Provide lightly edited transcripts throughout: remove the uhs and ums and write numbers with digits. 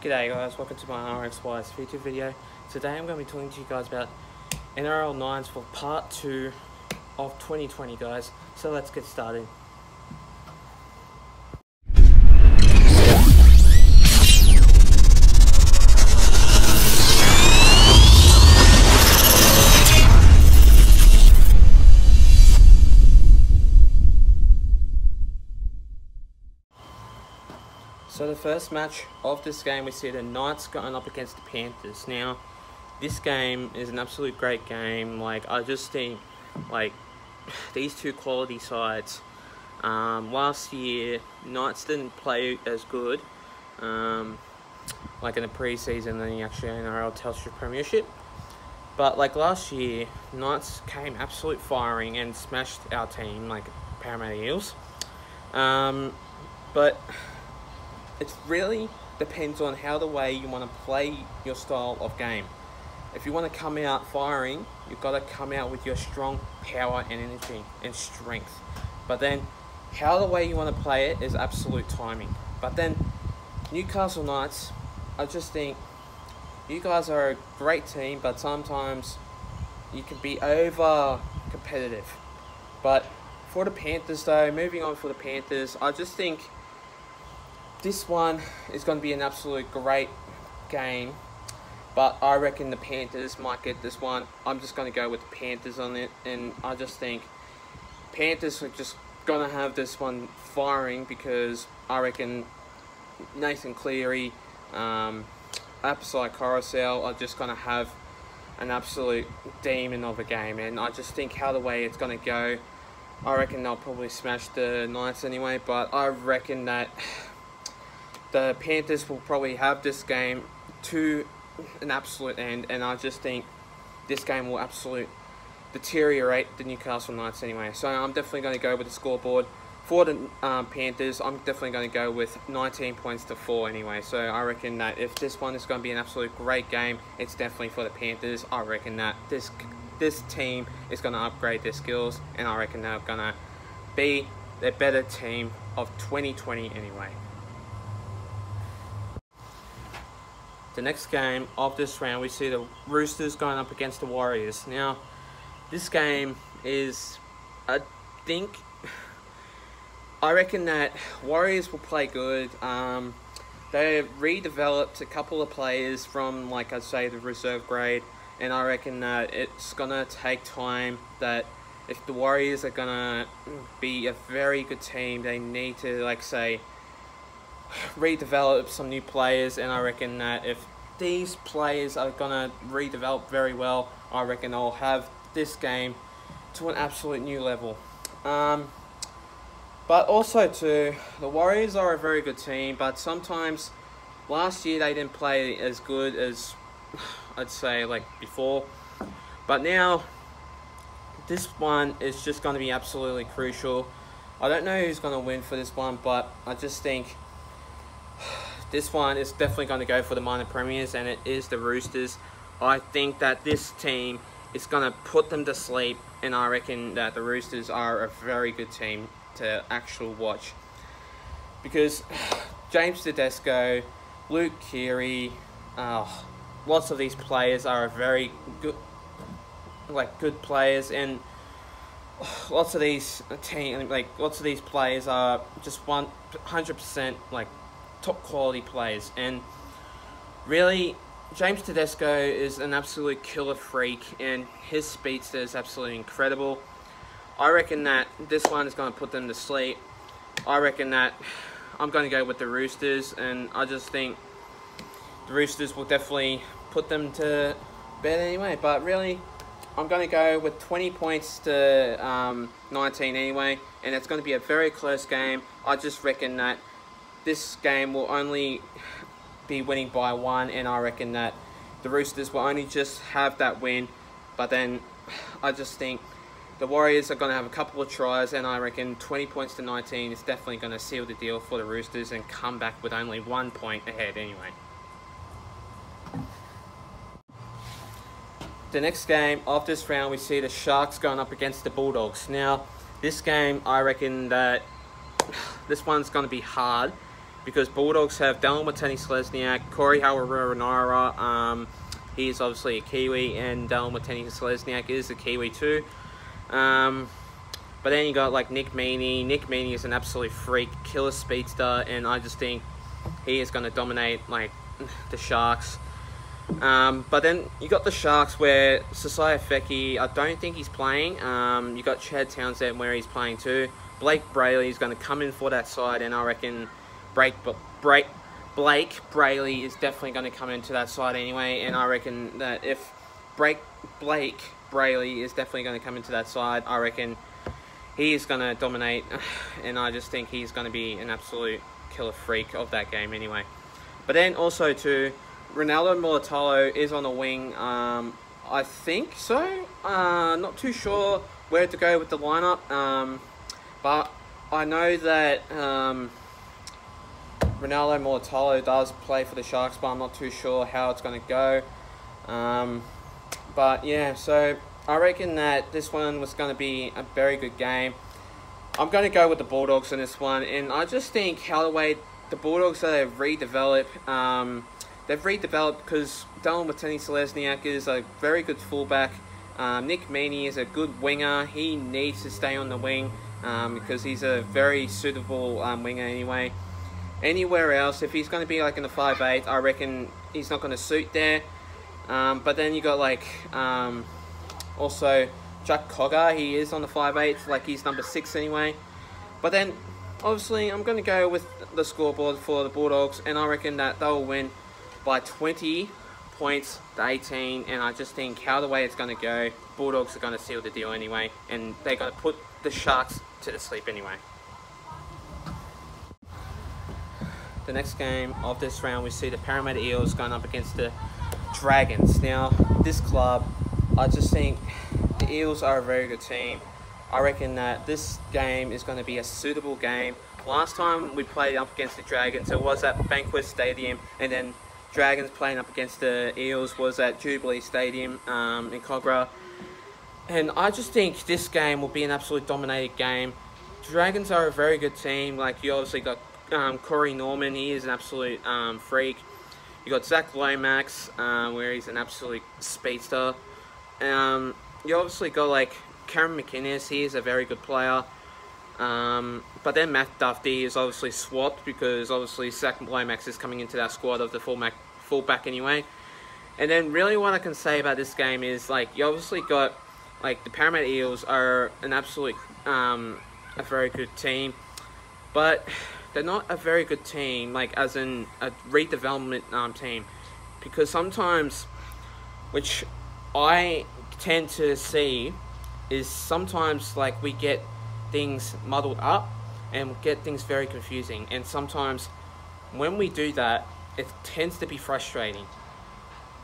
G'day guys, welcome to my RXY's feature video. Today I'm going to be talking to you guys about NRL 9s for part 2 of 2020 guys. So let's get started. So the first match of this game, we see the Knights going up against the Panthers. Now, this game is an absolute great game. I just think, these two quality sides. Last year, Knights didn't play as good, in the pre-season than the actual NRL Telstra Premiership. But last year, Knights came absolute firing and smashed our team, Parramatta Eels. But it really depends on how the way you want to play your style of game. If you want to come out firing, you've got to come out with your strong power and energy and strength. But then, how the way you want to play it is absolute timing. But then, Newcastle Knights, I just think you guys are a great team, but sometimes you can be over competitive. But for the Panthers though, moving on for the Panthers, I just think this one is going to be an absolute great game, but I reckon the Panthers might get this one. I'm just going to go with the Panthers on it, and I just think Panthers are just going to have this one firing because I reckon Nathan Cleary, Apsai Carousel are just going to have an absolute demon of a game, and I just think how the way it's going to go, I reckon they'll probably smash the Knights anyway, but I reckon that the Panthers will probably have this game to an absolute end, and I just think this game will absolutely deteriorate the Newcastle Knights anyway. So I'm definitely going to go with the scoreboard for the Panthers. I'm definitely going to go with 19 points to 4 anyway. So I reckon that if this one is going to be an absolute great game, it's definitely for the Panthers. I reckon that this team is going to upgrade their skills, and I reckon they're going to be the better team of 2020 anyway. The next game of this round, we see the Roosters going up against the Warriors. Now, this game is, I reckon that Warriors will play good. They redeveloped a couple of players from, I'd say, the reserve grade, and I reckon that it's going to take time. That if the Warriors are going to be a very good team, they need to, redevelop some new players, and I reckon that if these players are going to redevelop very well, I reckon they'll have this game to an absolute new level. But also too, the Warriors are a very good team, but sometimes last year they didn't play as good as I'd say before, but now this one is just going to be absolutely crucial. I don't know who's going to win for this one, but I just think this one is definitely going to go for the minor premiers, and it is the Roosters. I think that this team is going to put them to sleep, and I reckon that the Roosters are a very good team to actually watch. Because James Tedesco, Luke Keary, lots of these players are very good, good players, and lots of these lots of these players are just 100% top quality players. And really, James Tedesco is an absolute killer freak, and his speedster is absolutely incredible. I reckon that this one is going to put them to sleep. I reckon that I'm going to go with the Roosters, and I just think the Roosters will definitely put them to bed anyway. But really, I'm going to go with 20 points to 19 anyway, and it's going to be a very close game. I just reckon that this game will only be winning by 1, and I reckon that the Roosters will only just have that win. But then I just think the Warriors are going to have a couple of tries, and I reckon 20 points to 19 is definitely going to seal the deal for the Roosters and come back with only 1 point ahead anyway. The next game of this round, we see the Sharks going up against the Bulldogs. Now, this game, I reckon that this one's going to be hard, because Bulldogs have Dylan Watene-Selesniak, Corey Harawira-Naira. He's obviously a Kiwi, and Dylan Watene-Selesniak is a Kiwi too. But then you got like Nick Meaney. Nick Meaney is an absolute freak, killer speedster, and I just think he is going to dominate like the Sharks. But then you got the Sharks where Sasai Feki, I don't think he's playing. You got Chad Townsend where he's playing too. Blake Brayley is going to come in for that side, and I reckon Blake Brayley is definitely going to come into that side anyway. And I reckon that if Blake Brayley is definitely going to come into that side, I reckon he is going to dominate, and I just think he's going to be an absolute killer freak of that game anyway. But then also too, Ronaldo Mulitalo is on the wing. I think so. Not too sure where to go with the lineup. But I know that Ronaldo Mulitalo does play for the Sharks, but I'm not too sure how it's going to go. But yeah, so I reckon that this one was going to be a very good game. I'm going to go with the Bulldogs in this one, and I just think how the way the Bulldogs have redeveloped, because Dylan Watene-Selesniak is a very good fullback. Nick Meaney is a good winger. He needs to stay on the wing because he's a very suitable winger anyway. Anywhere else, if he's going to be like in the 5'8", I reckon he's not going to suit there. But then you got like also Jack Cogger. He is on the 5'8", like he's number 6 anyway. But then obviously I'm going to go with the scoreboard for the Bulldogs, and I reckon that they'll win by 20 points to 18. And I just think how the way it's going to go, Bulldogs are going to seal the deal anyway, and they're going to put the Sharks to the sleep anyway. The next game of this round, we see the Parramatta Eels going up against the Dragons. Now, this club, I just think the Eels are a very good team. I reckon that this game is going to be a suitable game. Last time we played up against the Dragons, it was at Bankwest Stadium, and then Dragons playing up against the Eels was at Jubilee Stadium in Cogra. And I just think this game will be an absolute dominated game. Dragons are a very good team. Like, you obviously got Corey Norman, he is an absolute freak. You got Zach Lomax, where he's an absolute speedster. You obviously got like Cameron McInnes, he is a very good player. But then Matt Duffy is obviously swapped because obviously Zach Lomax is coming into that squad of the fullback anyway. And then really what I can say about this game is like you obviously got like the Parramatta Eels are an absolute a very good team, but they're not a very good team like as in a redevelopment team, because sometimes, which I tend to see, is sometimes like we get things muddled up and get things very confusing, and sometimes when we do that it tends to be frustrating.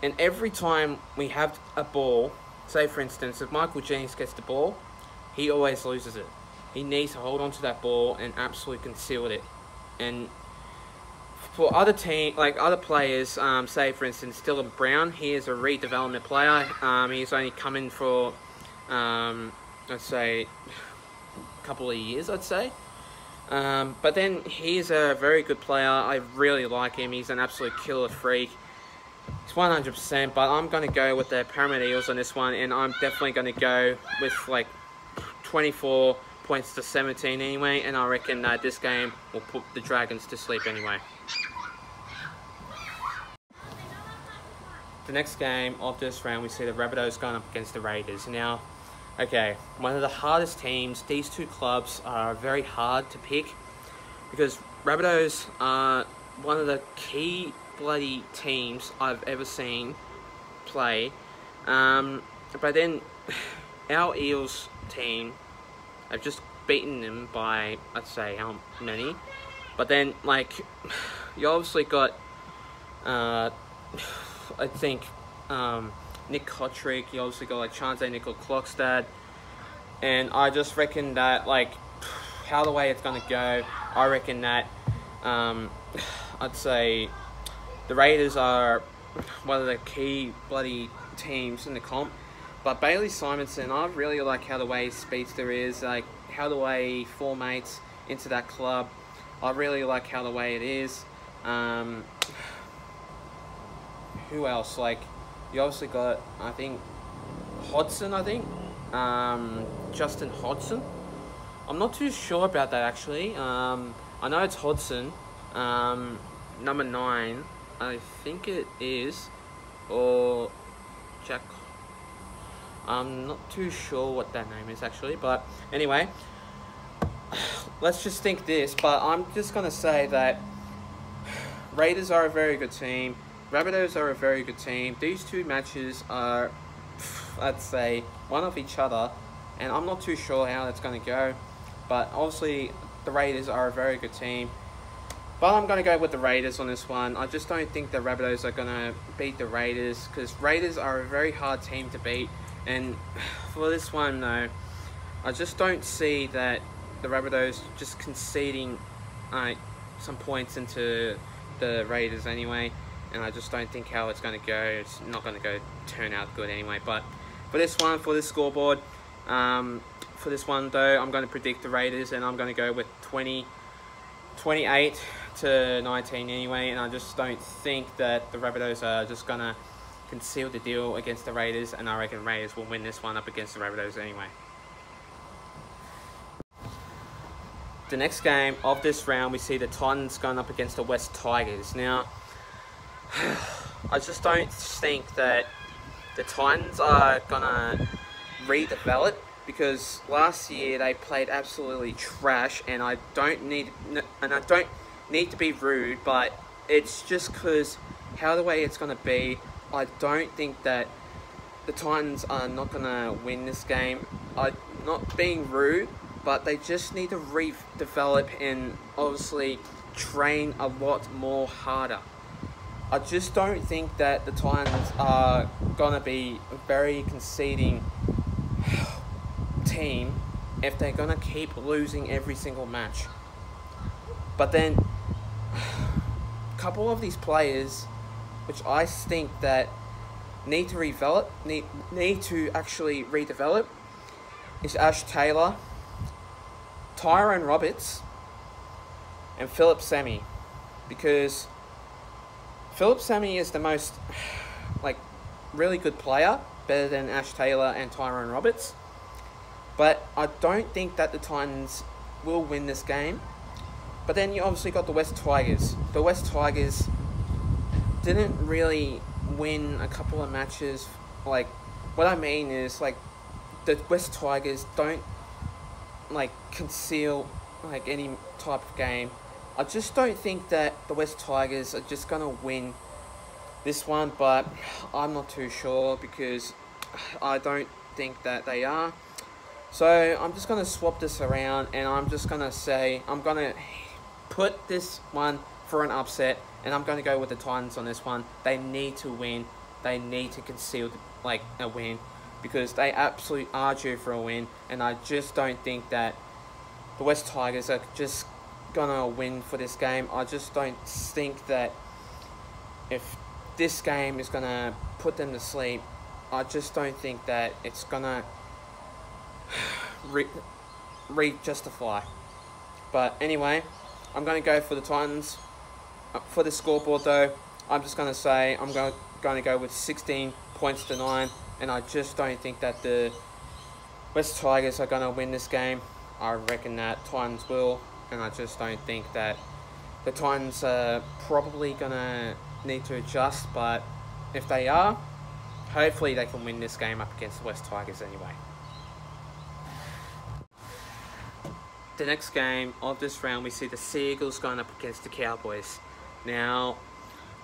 And every time we have a ball, say for instance if Michael Jennings gets the ball, he always loses it. He needs to hold on to that ball and absolutely conceal it. And for other other players, say for instance Dylan Brown, he is a redevelopment player. He's only come in for let's say a couple of years, I'd say. But then he's a very good player. I really like him. He's an absolute killer freak. It's 100%, but I'm going to go with the Parramatta Eels on this one, and I'm definitely going to go with like 24 points to 17 anyway, and I reckon that this game will put the Dragons to sleep anyway. The next game of this round, we see the Rabbitohs going up against the Raiders. Now, okay, one of the hardest teams. These two clubs are very hard to pick because Rabbitohs are one of the key bloody teams I've ever seen play. But then our Eels team have just beaten them by, I'd say, how many? But then, like, you obviously got, I think, Nick Kotrick. You obviously got, like, Chance Nickel-Klokstad. And I just reckon that, like, how the way it's going to go, I reckon that, I'd say the Raiders are one of the key bloody teams in the comp. But Bailey Simonson, I really like how the way his speedster is, like how the way he formates into that club. I really like how the way it is. Who else? Like, you obviously got, I think, Hodgson, Justin Hodgson. I'm not too sure about that, actually. I know it's Hodgson. Number 9, I think it is. Or Jack. I'm not too sure what that name is, actually. But anyway, let's just think this. But I'm just going to say that Raiders are a very good team. Rabbitohs are a very good team. These two matches are, I'd say, one of each other. And I'm not too sure how that's going to go. But obviously, the Raiders are a very good team. But I'm going to go with the Raiders on this one. I just don't think the Rabbitohs are going to beat the Raiders, because Raiders are a very hard team to beat. And for this one, though, I just don't see that the Rabbitohs just conceding some points into the Raiders anyway. And I just don't think how it's going to go. It's not going to turn out good anyway. But for this one, for this scoreboard, for this one, though, I'm going to predict the Raiders, and I'm going to go with 28 to 19 anyway. And I just don't think that the Rabbitohs are just going to conceal the deal against the Raiders, and I reckon Raiders will win this one up against the Rabbitohs anyway. The next game of this round, we see the Titans going up against the West Tigers. Now, I just don't think that the Titans are going to redevelop, because last year they played absolutely trash, and I don't need to be rude, but it's just because how the way it's going to be, I don't think that the Titans are not going to win this game. I'm not being rude, but they just need to redevelop and obviously train a lot more harder. I just don't think that the Titans are going to be a very conceding team if they're going to keep losing every single match. But then, a couple of these players, which I think that need to actually redevelop, is Ash Taylor, Tyrone Roberts, and Philip Sami, because Philip Sami is the most really good player, better than Ash Taylor and Tyrone Roberts. But I don't think that the Titans will win this game. But then you obviously got the West Tigers. The West Tigers didn't really win a couple of matches. What I mean is, the West Tigers don't conceal any type of game. I just don't think that the West Tigers are just going to win this one, but I'm not too sure, because I don't think that they are. So I'm just going to swap this around, and I'm just going to say I'm going to put this one for an upset, and I'm going to go with the Titans on this one. They need to win. They need to conceal a win, because they absolutely are due for a win, and I just don't think that the West Tigers are just going to win for this game. I just don't think that if this game is going to put them to sleep, I just don't think that it's going to justify. But anyway, I'm going to go for the Titans. For the scoreboard, though, I'm just going to say I'm going to go with 16 points to 9, and I just don't think that the West Tigers are going to win this game. I reckon that Titans will, and I just don't think that the Titans are probably going to need to adjust, but if they are, hopefully they can win this game up against the West Tigers anyway. The next game of this round, we see the Sea Eagles going up against the Cowboys. Now,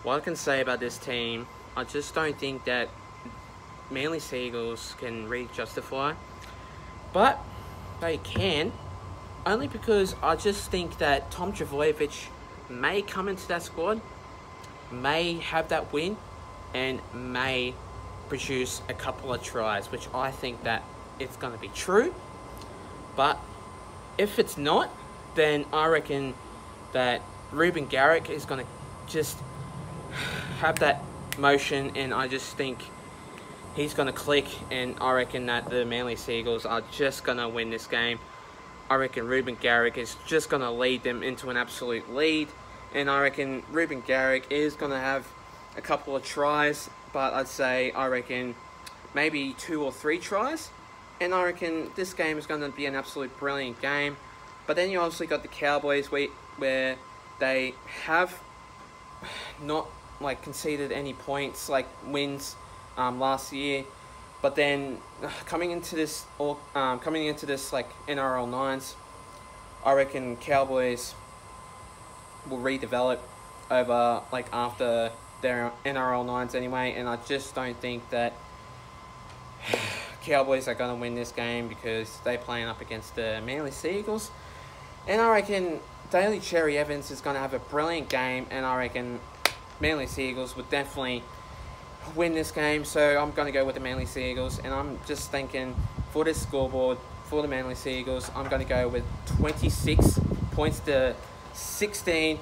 what I can say about this team, I just don't think that Manly Sea Eagles can really justify, but they can, only because I just think that Tom Trbojevic may come into that squad, may have that win, and may produce a couple of tries, which I think that it's going to be true. But if it's not, then I reckon that Ruben Garrick is going to just have that motion, and I just think he's going to click, and I reckon that the Manly Sea Eagles are just going to win this game I reckon Ruben Garrick is just going to lead them into an absolute lead. And I reckon Ruben Garrick is going to have a couple of tries, but I reckon maybe 2 or 3 tries. And I reckon this game is going to be an absolute brilliant game. But then you obviously got the Cowboys where they have not like conceded any points, like wins last year. But then coming into this like NRL 9s, I reckon Cowboys will redevelop over like after their NRL 9s anyway, and I just don't think that Cowboys are going to win this game because they're playing up against the Manly Sea Eagles. And I reckon Daly Cherry Evans is going to have a brilliant game, and I reckon Manly Sea Eagles would definitely win this game. So I'm going to go with the Manly Sea Eagles, and I'm just thinking for this scoreboard for the Manly Sea Eagles, I'm going to go with 26 points to 16,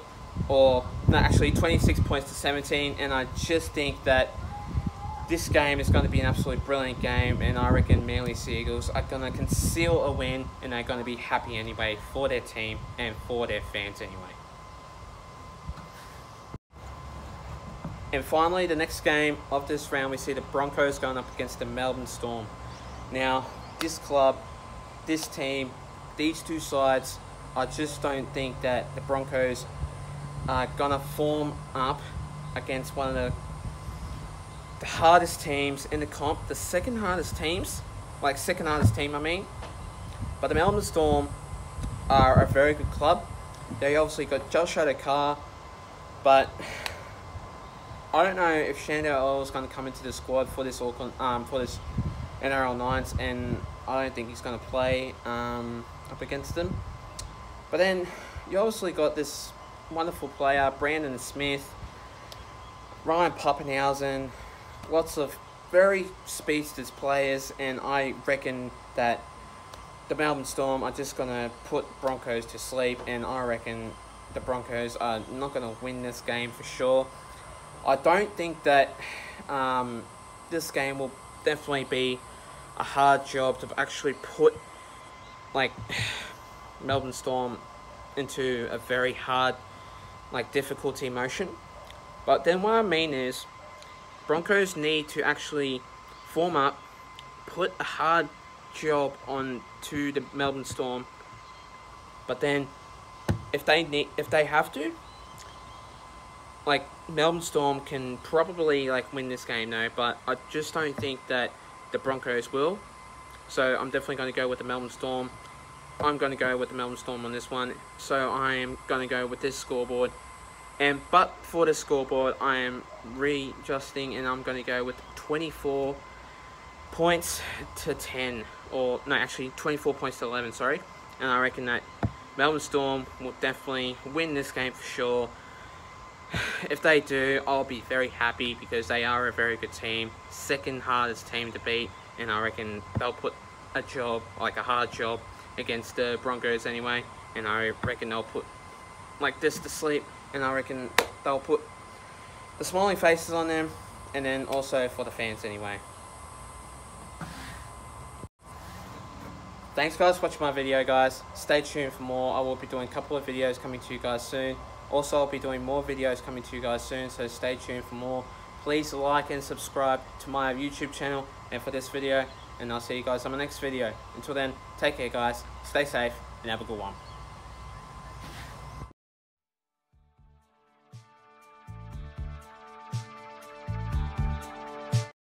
or no, actually 26 points to 17, and I just think that this game is going to be an absolute brilliant game, and I reckon Manly Sea Eagles are going to conceal a win, and they're going to be happy anyway for their team and for their fans anyway. And finally, the next game of this round, we see the Broncos going up against the Melbourne Storm. Now, this club, this team, these two sides, I just don't think that the Broncos are going to form up against one of the hardest teams in the comp, the second hardest team, I mean. But the Melbourne Storm are a very good club. They obviously got Josh Adokar, but I don't know if Shandell Earl is going to come into the squad for this NRL 9s, and I don't think he's going to play up against them. But then you obviously got this wonderful player, Brandon Smith, Ryan Pappenhausen, lots of very speedsters players, and I reckon that the Melbourne Storm are just going to put Broncos to sleep, and I reckon the Broncos are not going to win this game for sure. I don't think that this game will definitely be a hard job to actually put like Melbourne Storm into a very hard difficulty motion. But then what I mean is Broncos need to actually form up, put a hard job on to the Melbourne Storm. But then if they have to, Melbourne Storm can probably win this game though, but I just don't think that the Broncos will. So I'm definitely going to go with the Melbourne Storm. I'm going to go with the Melbourne Storm on this one. So I am going to go with this scoreboard. But for the scoreboard, I am readjusting, and I'm going to go with 24 points to 10, or no, actually 24 points to 11. Sorry, and I reckon that Melbourne Storm will definitely win this game for sure. If they do, I'll be very happy because they are a very good team, second hardest team to beat, and I reckon they'll put a hard job against the Broncos anyway, and I reckon they'll put this to sleep, and I reckon they'll put the smiling faces on them, and then also for the fans anyway. Thanks guys for watching my video, guys. Stay tuned for more. I will be doing a couple of videos coming to you guys soon. Also, I'll be doing more videos coming to you guys soon, so stay tuned for more. Please like and subscribe to my YouTube channel and for this video, and I'll see you guys on my next video. Until then, take care guys, stay safe, and have a good one.